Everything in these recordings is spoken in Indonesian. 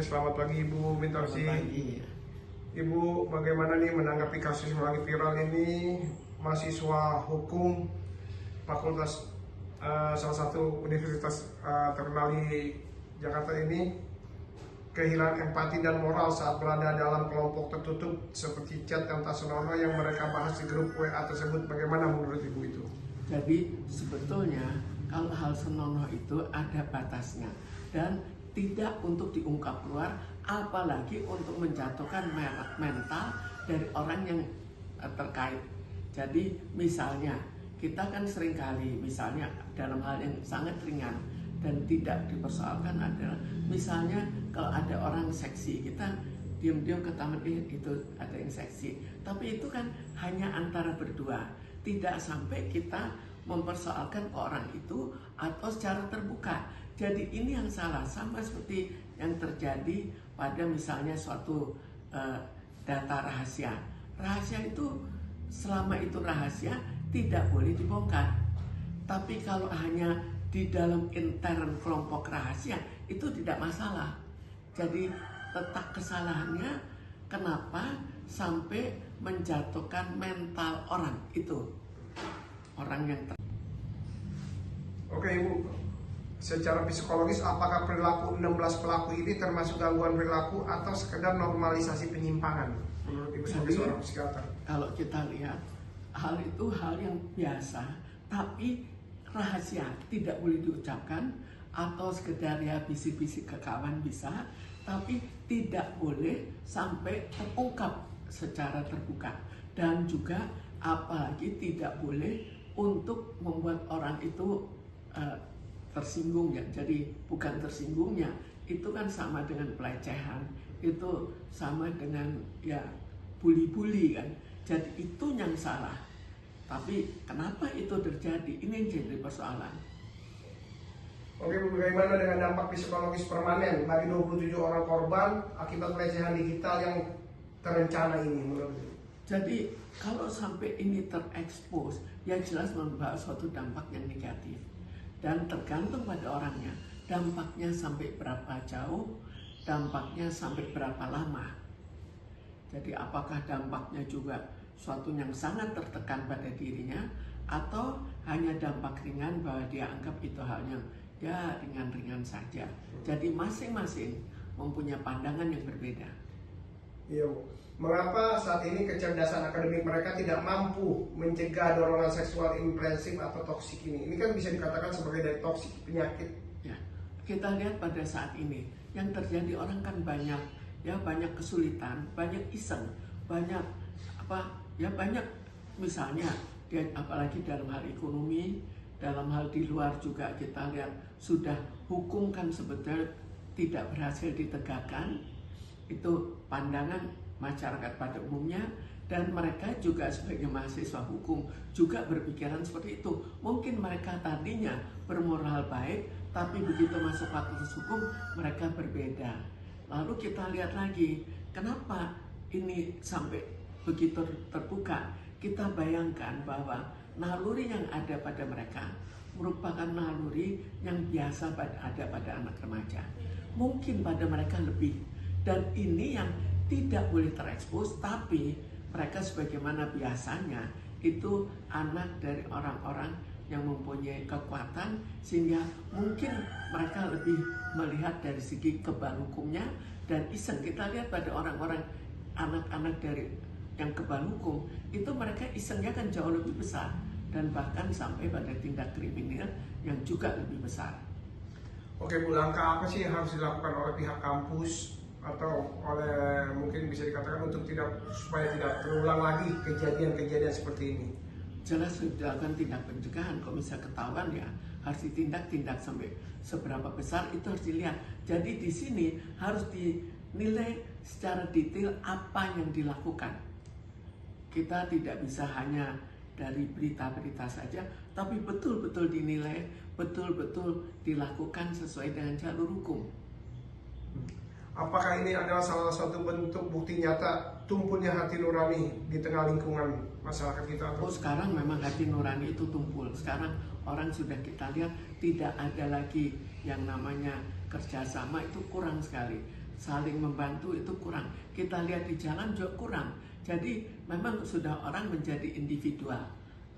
selamat pagi Ibu Mintorsi. Ibu, bagaimana nih menanggapi kasus yang lagi viral ini? Mahasiswa hukum fakultas salah satu universitas terkenal di Jakarta ini kehilangan empati dan moral saat berada dalam kelompok tertutup seperti chat yang tak senonoh yang mereka bahas di grup WA tersebut. Bagaimana menurut Ibu itu? Jadi sebetulnya kalau hal senonoh itu ada batasnya dan tidak untuk diungkap keluar, apalagi untuk menjatuhkan mental dari orang yang terkait. Jadi misalnya kita kan seringkali misalnya dalam hal yang sangat ringan dan tidak dipersoalkan adalah misalnya kalau ada orang seksi, kita diam-diam ketahuan itu ada yang seksi, tapi itu kan hanya antara berdua, tidak sampai kita mempersoalkan ke orang itu atau secara terbuka. Jadi ini yang salah, sama seperti yang terjadi pada misalnya suatu data rahasia. Rahasia itu selama itu rahasia tidak boleh dibongkar. Tapi kalau hanya di dalam intern kelompok rahasia itu tidak masalah. Jadi letak kesalahannya kenapa sampai menjatuhkan mental orang itu. Orang yang Oke Ibu, secara psikologis apakah perilaku 16 pelaku ini termasuk gangguan perilaku atau sekedar normalisasi penyimpangan menurut Ibu sebagai seorang psikiater? Kalau kita lihat hal itu hal yang biasa, tapi rahasia tidak boleh diucapkan atau sekedar ya bisik-bisik ke kawan bisa, tapi tidak boleh sampai terungkap secara terbuka dan juga apalagi tidak boleh untuk membuat orang itu tersinggung ya. Jadi bukan tersinggungnya, itu kan sama dengan pelecehan, itu sama dengan ya bully-bully kan. Jadi itu yang salah. Tapi kenapa itu terjadi? Ini yang jadi persoalan. Oke, bagaimana dengan dampak psikologis permanen bagi 27 orang korban akibat pelecehan digital yang terencana ini menurut Ibu? Jadi kalau sampai ini terekspos, ya jelas membawa suatu dampak yang negatif. Dan tergantung pada orangnya, dampaknya sampai berapa jauh, dampaknya sampai berapa lama. Jadi apakah dampaknya juga suatu yang sangat tertekan pada dirinya, atau hanya dampak ringan bahwa dia anggap itu halnya ya ringan-ringan saja. Jadi masing-masing mempunyai pandangan yang berbeda. Iya, mengapa saat ini kecerdasan akademik mereka tidak mampu mencegah dorongan seksual impulsif atau toksik ini? Ini kan bisa dikatakan sebagai dari toksik, penyakit. Ya, kita lihat pada saat ini yang terjadi orang kan banyak, ya banyak kesulitan, banyak iseng, banyak banyak misalnya dia apalagi dalam hal ekonomi, dalam hal di luar juga kita lihat sudah hukum kan sebetulnya tidak berhasil ditegakkan. Itu pandangan masyarakat pada umumnya, dan mereka juga sebagai mahasiswa hukum juga berpikiran seperti itu. Mungkin mereka tadinya bermoral baik, tapi begitu masuk fakultas hukum mereka berbeda. Lalu kita lihat lagi, kenapa ini sampai begitu terbuka? Kita bayangkan bahwa naluri yang ada pada mereka merupakan naluri yang biasa ada pada anak remaja. Mungkin pada mereka lebih. Dan ini yang tidak boleh terekspos, tapi mereka sebagaimana biasanya itu anak dari orang-orang yang mempunyai kekuatan, sehingga mungkin mereka lebih melihat dari segi kebal hukumnya dan iseng. Kita lihat pada orang-orang anak-anak dari yang kebal hukum itu mereka isengnya kan jauh lebih besar dan bahkan sampai pada tindak kriminal yang juga lebih besar. Oke Bu, langkah apa sih yang harus dilakukan oleh pihak kampus atau oleh mungkin bisa dikatakan untuk supaya tidak terulang lagi kejadian-kejadian seperti ini? Jelas dilakukan tindak pencegahan. Kalau bisa ketahuan ya harus ditindak sampai seberapa besar itu harus dilihat. Jadi di sini harus dinilai secara detail apa yang dilakukan. Kita tidak bisa hanya dari berita-berita saja, tapi betul-betul dinilai, betul-betul dilakukan sesuai dengan jalur hukum. Apakah ini adalah salah satu bentuk bukti nyata tumpunya hati nurani di tengah lingkungan masyarakat kita? Oh, sekarang memang hati nurani itu tumpul. Sekarang orang sudah kita lihat tidak ada lagi yang namanya kerjasama, itu kurang sekali. saling membantu itu kurang. Kita lihat di jalan juga kurang. Jadi memang sudah orang menjadi individual,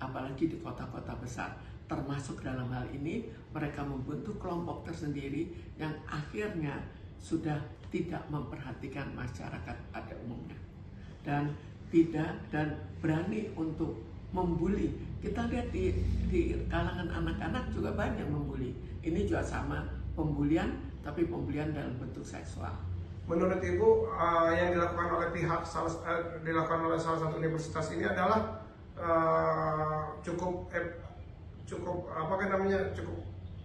apalagi di kota-kota besar. Termasuk dalam hal ini mereka membentuk kelompok tersendiri yang akhirnya sudah tidak memperhatikan masyarakat pada umumnya dan berani untuk membuli. Kita lihat di kalangan anak-anak juga banyak membuli. Ini juga sama, pembulian, tapi pembulian dalam bentuk seksual. Menurut Ibu, yang dilakukan oleh dilakukan oleh salah satu universitas ini adalah cukup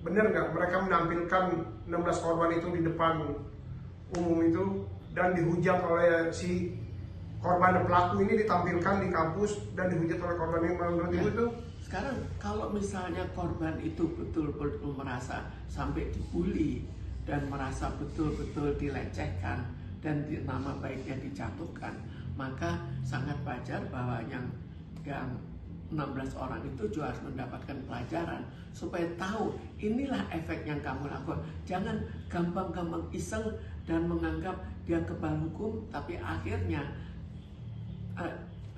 benar nggak mereka menampilkan 16 korban itu di depan umum itu dan dihujat oleh si korban pelaku ini, ditampilkan di kampus dan dihujat oleh korban ini? Menurut Ibu itu? Sekarang kalau misalnya korban itu betul-betul merasa sampai dibully dan merasa betul-betul dilecehkan dan nama baiknya dijatuhkan, maka sangat wajar bahwa yang 16 orang itu juga harus mendapatkan pelajaran supaya tahu inilah efek yang kamu lakukan. Jangan gampang-gampang iseng dan menganggap dia kebal hukum, tapi akhirnya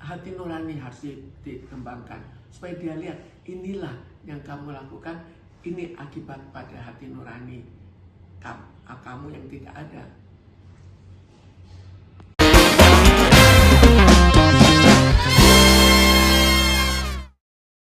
hati nurani harus dikembangkan supaya dia lihat inilah yang kamu lakukan, ini akibat pada hati nurani kamu yang tidak ada.